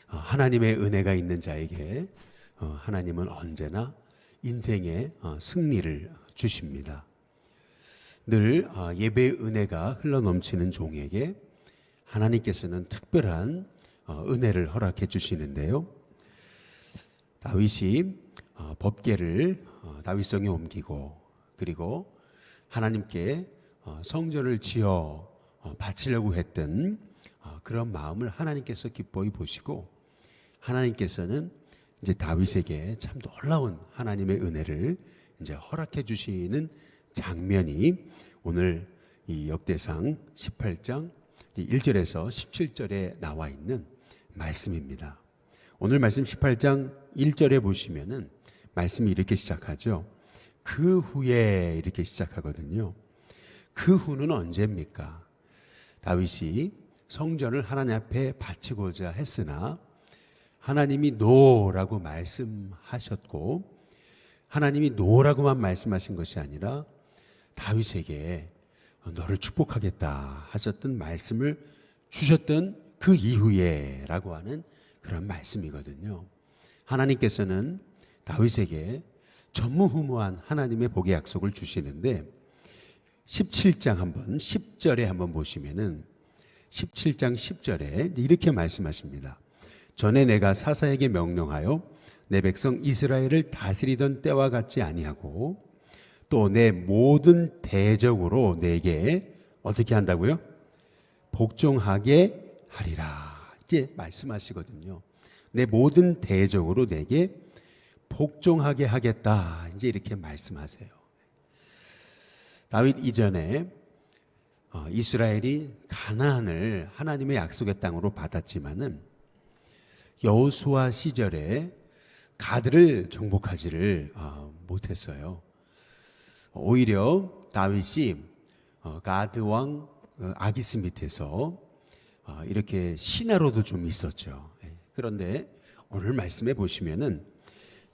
하나님의 은혜가 있는 자에게 하나님은 언제나 인생의 승리를 주십니다. 늘 예배의 은혜가 흘러넘치는 종에게 하나님께서는 특별한 은혜를 허락해 주시는데요. 다윗이 법궤를 다윗성에 옮기고 그리고 하나님께 성전을 지어 바치려고 했던 그런 마음을 하나님께서 기뻐히 보시고 하나님께서는 이제 다윗에게 참 놀라운 하나님의 은혜를 이제 허락해 주시는 장면이 오늘 이 역대상 18장 1절에서 17절에 나와 있는 말씀입니다. 오늘 말씀 18장 1절에 보시면은 말씀이 이렇게 시작하죠. 그 후에 이렇게 시작하거든요. 그 후는 언제입니까? 다윗이 성전을 하나님 앞에 바치고자 했으나 하나님이 노라고 말씀하셨고 하나님이 노라고만 말씀하신 것이 아니라 다윗에게 너를 축복하겠다 하셨던 말씀을 주셨던 그 이후에 라고 하는 그런 말씀이거든요. 하나님께서는 다윗에게 전무후무한 하나님의 복의 약속을 주시는데 17장 한번 10절에 한번 보시면은 17장 10절에 이렇게 말씀하십니다. 전에 내가 사사에게 명령하여 내 백성 이스라엘을 다스리던 때와 같지 아니하고 또 내 모든 대적으로 내게 어떻게 한다고요? 복종하게 하리라. 이렇게 말씀하시거든요. 내 모든 대적으로 내게 복종하게 하겠다. 이제 이렇게 말씀하세요. 다윗 이전에 이스라엘이 가나안을 하나님의 약속의 땅으로 받았지만은 여호수아 시절에 가드를 정복하지를 못했어요. 오히려 다윗이 가드 왕 아기스 밑에서 이렇게 신하로도 좀 있었죠. 그런데 오늘 말씀에 보시면은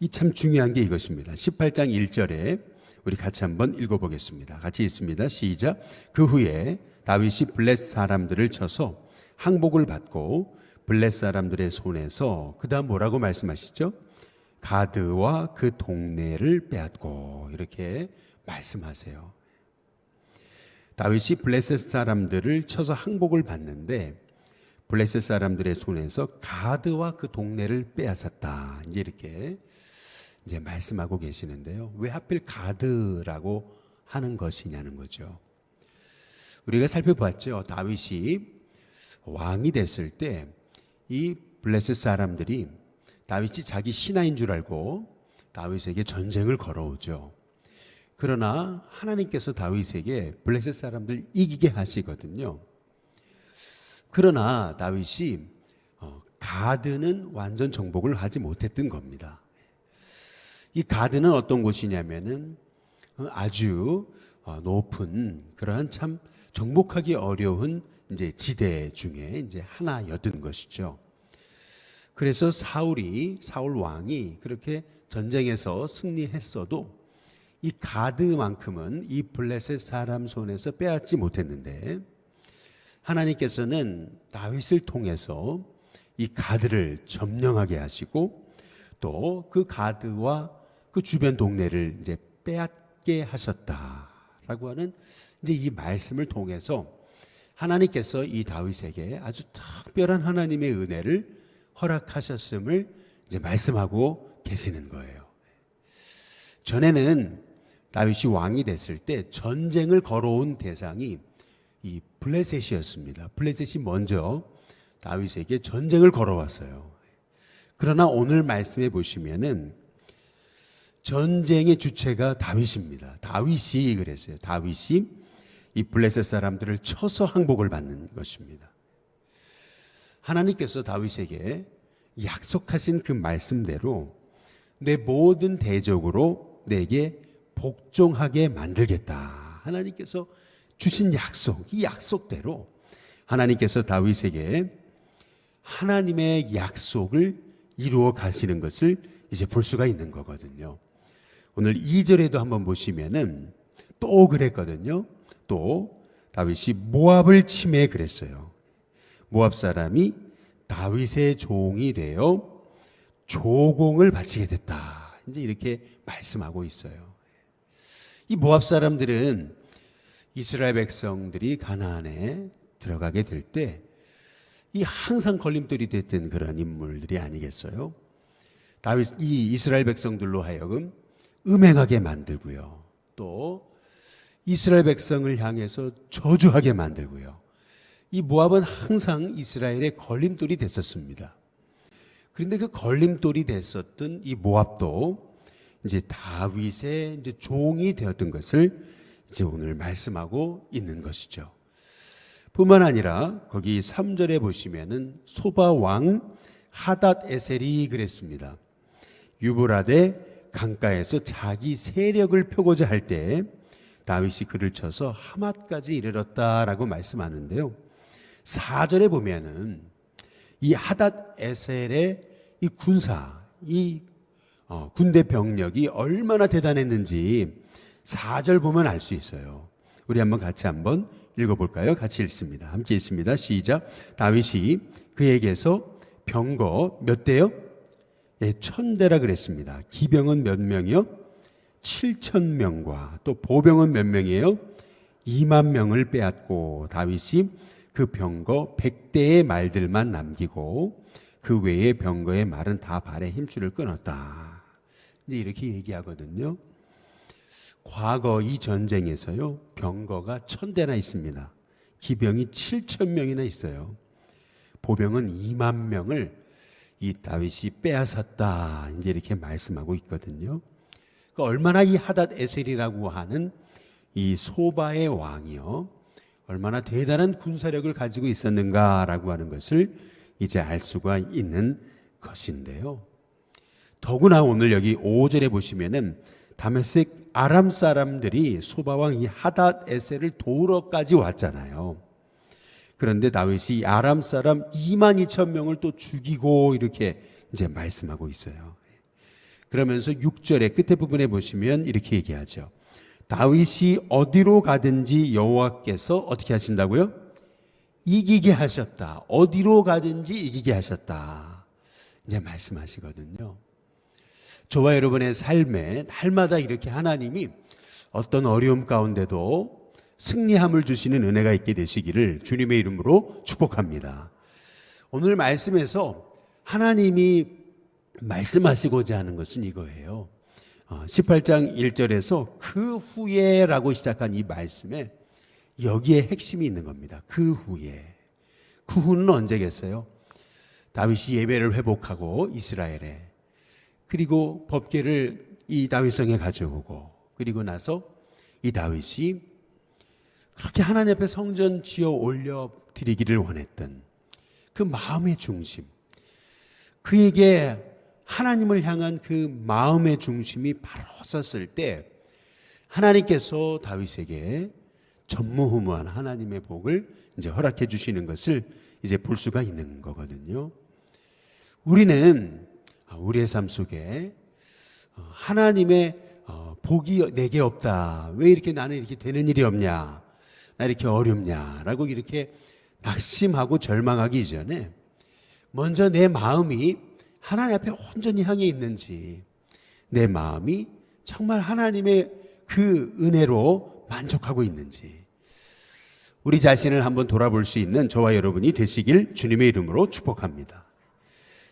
이 참 중요한 게 이것입니다. 18장 1절에 우리 같이 한번 읽어보겠습니다. 같이 읽습니다. 시작. 그 후에 다윗이 블렛 사람들을 쳐서 항복을 받고 블렛 사람들의 손에서 그 다음 뭐라고 말씀하시죠? 가드와 그 동네를 빼앗고 이렇게 말씀하세요. 다윗이 블레셋 사람들을 쳐서 항복을 받는데 블레셋 사람들의 손에서 가드와 그 동네를 빼앗았다. 이제 이렇게 이제 말씀하고 계시는데요. 왜 하필 가드라고 하는 것이냐는 거죠. 우리가 살펴봤죠. 다윗이 왕이 됐을 때 이 블레셋 사람들이 다윗이 자기 신하인 줄 알고 다윗에게 전쟁을 걸어오죠. 그러나 하나님께서 다윗에게 블레셋 사람들 이기게 하시거든요. 그러나 다윗이 가드는 완전 정복을 하지 못했던 겁니다. 이 가드는 어떤 곳이냐면은 아주 높은 그러한 참 정복하기 어려운 이제 지대 중에 이제 하나였던 것이죠. 그래서 사울 왕이 그렇게 전쟁에서 승리했어도 이 가드만큼은 이 블레셋 사람 손에서 빼앗지 못했는데 하나님께서는 다윗을 통해서 이 가드를 점령하게 하시고 또 그 가드와 그 주변 동네를 이제 빼앗게 하셨다라고 하는 이제 이 말씀을 통해서 하나님께서 이 다윗에게 아주 특별한 하나님의 은혜를 허락하셨음을 이제 말씀하고 계시는 거예요. 전에는 다윗이 왕이 됐을 때 전쟁을 걸어온 대상이 이 블레셋이었습니다. 블레셋이 먼저 다윗에게 전쟁을 걸어왔어요. 그러나 오늘 말씀해 보시면은 전쟁의 주체가 다윗입니다. 다윗이 그랬어요. 다윗이 이 블레셋 사람들을 쳐서 항복을 받는 것입니다. 하나님께서 다윗에게 약속하신 그 말씀대로 내 모든 대적으로 내게 복종하게 만들겠다. 하나님께서 주신 약속, 이 약속대로 하나님께서 다윗에게 하나님의 약속을 이루어 가시는 것을 이제 볼 수가 있는 거거든요. 오늘 2절에도 한번 보시면은 또 그랬거든요. 또 다윗이 모압을 침해 그랬어요. 모압 사람이 다윗의 종이 되어 조공을 바치게 됐다. 이제 이렇게 말씀하고 있어요. 이 모압 사람들은 이스라엘 백성들이 가나안에 들어가게 될 때 이 항상 걸림돌이 됐던 그런 인물들이 아니겠어요? 다윗 이 이스라엘 백성들로 하여금 음행하게 만들고요. 또 이스라엘 백성을 향해서 저주하게 만들고요. 이 모압은 항상 이스라엘의 걸림돌이 됐었습니다. 그런데 그 걸림돌이 됐었던 이 모압도 이제 다윗의 이제 종이 되었던 것을 이제 오늘 말씀하고 있는 것이죠. 뿐만 아니라 거기 3절에 보시면은 소바 왕 하닷 에셀이 그랬습니다. 유브라데 강가에서 자기 세력을 펴고자 할 때 다윗이 그를 쳐서 하맛까지 이르렀다라고 말씀하는데요. 4절에 보면은 이 하닷 에셀의 이 군사, 이 군대 병력이 얼마나 대단했는지 4절 보면 알 수 있어요. 우리 한번 같이 한번 읽어볼까요? 같이 읽습니다. 함께 읽습니다. 시작. 다윗이 그에게서 병거 몇 대요? 예, 1000대라 그랬습니다. 기병은 몇 명이요? 7000명과 또 보병은 몇 명이에요? 2만 명을 빼앗고 다윗이 그 병거 100대의 말들만 남기고 그 외의 병거의 말은 다 발에 힘줄을 끊었다. 이제 이렇게 얘기하거든요. 과거 이 전쟁에서요, 병거가 1000대나 있습니다. 기병이 7000명이나 있어요. 보병은 2만 명을 이 다윗이 빼앗았다. 이제 이렇게 말씀하고 있거든요. 그러니까 얼마나 이 하닷 에셀이라고 하는 이 소바의 왕이요, 얼마나 대단한 군사력을 가지고 있었는가라고 하는 것을 이제 알 수가 있는 것인데요. 더구나 오늘 여기 5절에 보시면은 다메섹 아람 사람들이 소바왕 이 하닷 에셀을 도우러까지 왔잖아요. 그런데 다윗이 아람 사람 22,000명을 또 죽이고 이렇게 이제 말씀하고 있어요. 그러면서 6절의 끝에 부분에 보시면 이렇게 얘기하죠. 다윗이 어디로 가든지 여호와께서 어떻게 하신다고요? 이기게 하셨다. 어디로 가든지 이기게 하셨다. 이제 말씀하시거든요. 저와 여러분의 삶에 날마다 이렇게 하나님이 어떤 어려움 가운데도 승리함을 주시는 은혜가 있게 되시기를 주님의 이름으로 축복합니다. 오늘 말씀에서 하나님이 말씀하시고자 하는 것은 이거예요. 18장 1절에서 그 후에라고 시작한 이 말씀에 여기에 핵심이 있는 겁니다. 그 후에. 그 후는 언제겠어요? 다윗이 예배를 회복하고 이스라엘에, 그리고 법궤를 이 다윗성에 가져오고, 그리고 나서 이 다윗이 그렇게 하나님 앞에 성전 지어 올려 드리기를 원했던 그 마음의 중심, 그에게 하나님을 향한 그 마음의 중심이 바로 섰을 때 하나님께서 다윗에게 전무후무한 하나님의 복을 이제 허락해 주시는 것을 이제 볼 수가 있는 거거든요. 우리는 우리의 삶 속에 하나님의 복이 내게 없다, 왜 이렇게 나는 이렇게 되는 일이 없냐, 나 이렇게 어렵냐라고 이렇게 낙심하고 절망하기 이전에 먼저 내 마음이 하나님 앞에 온전히 향해 있는지, 내 마음이 정말 하나님의 그 은혜로 만족하고 있는지, 우리 자신을 한번 돌아볼 수 있는 저와 여러분이 되시길 주님의 이름으로 축복합니다.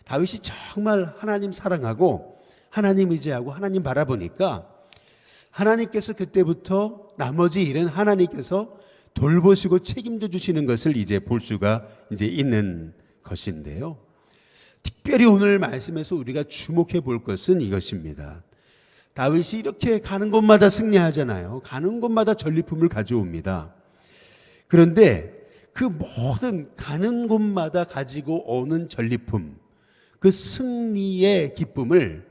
다윗이 정말 하나님 사랑하고 하나님 의지하고 하나님 바라보니까 하나님께서 그때부터 나머지 일은 하나님께서 돌보시고 책임져 주시는 것을 이제 볼 수가 이제 있는 것인데요. 특별히 오늘 말씀에서 우리가 주목해 볼 것은 이것입니다. 다윗이 이렇게 가는 곳마다 승리하잖아요. 가는 곳마다 전리품을 가져옵니다. 그런데 그 모든 가는 곳마다 가지고 오는 전리품, 그 승리의 기쁨을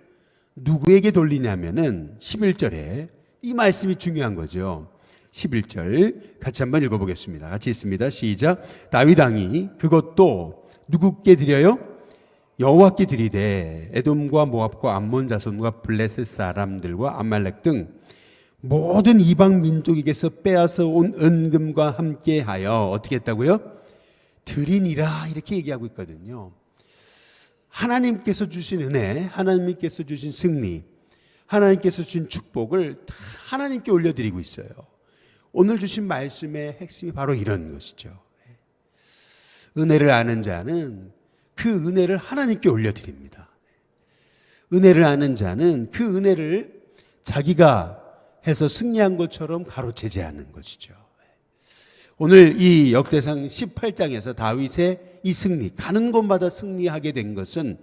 누구에게 돌리냐면은 11절에 이 말씀이 중요한 거죠. 11절 같이 한번 읽어보겠습니다. 같이 읽습니다. 시작. 다윗 왕이 그것도 누구께 드려요? 여호와께 드리되 에돔과 모압과 암몬 자손과 블레셋 사람들과 아말렉 등 모든 이방 민족에게서 빼앗아 온 은금과 함께하여 어떻게 했다고요? 드리니라 이렇게 얘기하고 있거든요. 하나님께서 주신 은혜, 하나님께서 주신 승리, 하나님께서 주신 축복을 다 하나님께 올려드리고 있어요. 오늘 주신 말씀의 핵심이 바로 이런 것이죠. 은혜를 아는 자는 그 은혜를 하나님께 올려드립니다. 은혜를 아는 자는 그 은혜를 자기가 해서 승리한 것처럼 가로채지 않는 것이죠. 오늘 이 역대상 18장에서 다윗의 이 승리, 가는 곳마다 승리하게 된 것은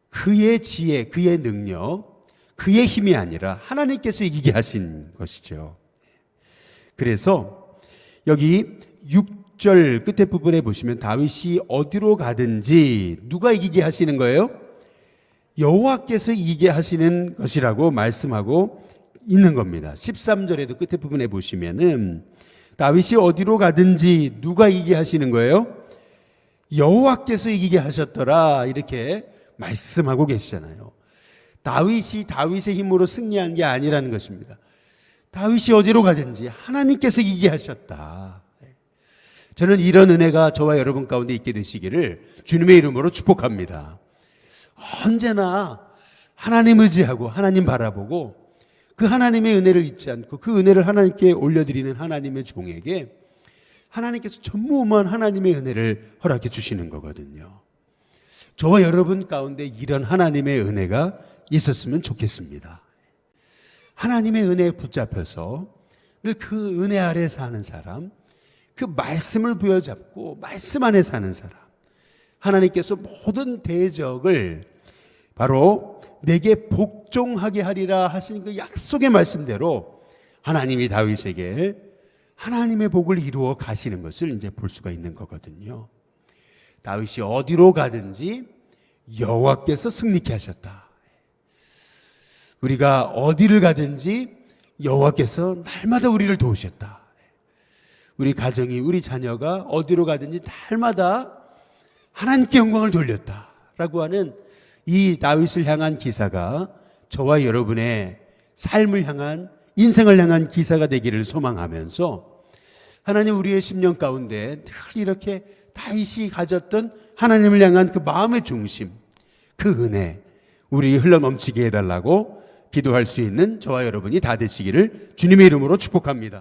그의 지혜, 그의 능력, 그의 힘이 아니라 하나님께서 이기게 하신 것이죠. 그래서 여기 6절 끝에 부분에 보시면 다윗이 어디로 가든지 누가 이기게 하시는 거예요? 여호와께서 이기게 하시는 것이라고 말씀하고 있는 겁니다. 13절에도 끝에 부분에 보시면은 다윗이 어디로 가든지 누가 이기게 하시는 거예요? 여호와께서 이기게 하셨더라 이렇게 말씀하고 계시잖아요. 다윗이 다윗의 힘으로 승리한 게 아니라는 것입니다. 다윗이 어디로 가든지 하나님께서 이기게 하셨다. 저는 이런 은혜가 저와 여러분 가운데 있게 되시기를 주님의 이름으로 축복합니다. 언제나 하나님 의지하고 하나님 바라보고 그 하나님의 은혜를 잊지 않고 그 은혜를 하나님께 올려드리는 하나님의 종에게 하나님께서 전무후무한 하나님의 은혜를 허락해 주시는 거거든요. 저와 여러분 가운데 이런 하나님의 은혜가 있었으면 좋겠습니다. 하나님의 은혜에 붙잡혀서 늘 그 은혜 아래 사는 사람, 그 말씀을 부여잡고 말씀 안에 사는 사람, 하나님께서 모든 대적을 바로 내게 복종하게 하리라 하신 그 약속의 말씀대로 하나님이 다윗에게 하나님의 복을 이루어 가시는 것을 이제 볼 수가 있는 거거든요. 다윗이 어디로 가든지 여호와께서 승리케 하셨다. 우리가 어디를 가든지 여호와께서 날마다 우리를 도우셨다. 우리 가정이, 우리 자녀가 어디로 가든지 날마다 하나님께 영광을 돌렸다라고 하는 이 다윗을 향한 기사가 저와 여러분의 삶을 향한, 인생을 향한 기사가 되기를 소망하면서 하나님 우리의 심령 가운데 늘 이렇게 다윗이 가졌던 하나님을 향한 그 마음의 중심, 그 은혜 우리 흘러넘치게 해달라고 기도할 수 있는 저와 여러분이 다 되시기를 주님의 이름으로 축복합니다.